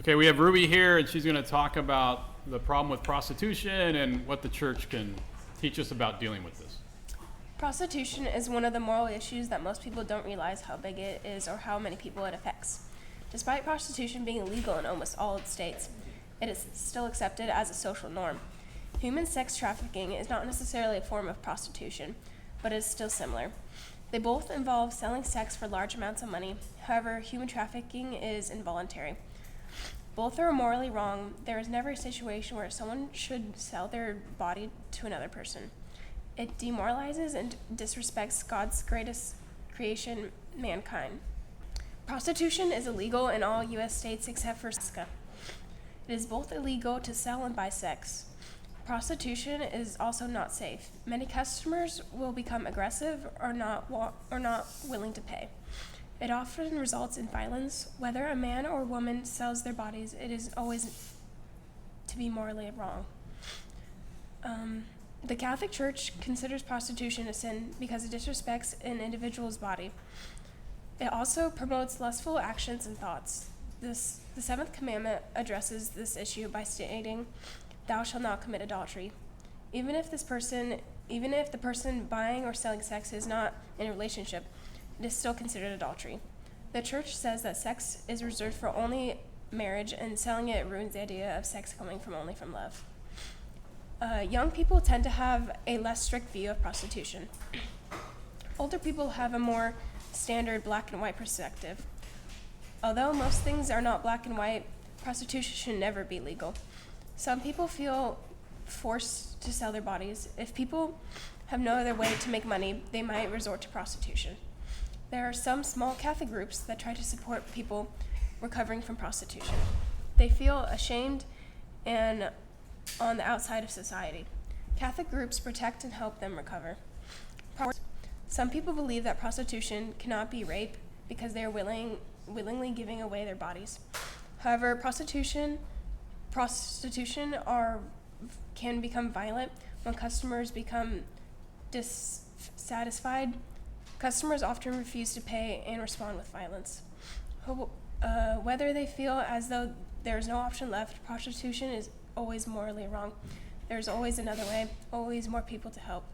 Okay, we have Ruby here, and she's going to talk about the problem with prostitution and what the church can teach us about dealing with this. Prostitution is one of the moral issues that most people don't realize how big it is or how many people it affects. Despite prostitution being illegal in almost all states, it is still accepted as a social norm. Human sex trafficking is not necessarily a form of prostitution, but is still similar. They both involve selling sex for large amounts of money. However, human trafficking is involuntary. Both are morally wrong. There is never a situation where someone should sell their body to another person. It demoralizes and disrespects God's greatest creation, mankind. Prostitution is illegal in all U.S. states except for Alaska. It is both illegal to sell and buy sex. Prostitution is also not safe. Many customers will become aggressive or not willing to pay. It often results in violence. Whether a man or woman sells their bodies, it is always to be morally wrong. The Catholic Church considers prostitution a sin because it disrespects an individual's body. It also promotes lustful actions and thoughts. The seventh commandment addresses this issue by stating, "Thou shalt not commit adultery." Even if the person buying or selling sex is not in a relationship, it is still considered adultery. The church says that sex is reserved for only marriage, and selling it ruins the idea of sex coming from only from love. Young people tend to have a less strict view of prostitution. Older people have a more standard black and white perspective. Although most things are not black and white, prostitution should never be legal. Some people feel forced to sell their bodies. If people have no other way to make money, they might resort to prostitution. There are some small Catholic groups that try to support people recovering from prostitution. They feel ashamed and on the outside of society. Catholic groups protect and help them recover. Some people believe that prostitution cannot be rape because they are willingly giving away their bodies. However, prostitution can become violent when customers become dissatisfied. Customers often refuse to pay and respond with violence. Whether they feel as though there is no option left, prostitution is always morally wrong. There's always another way, always more people to help.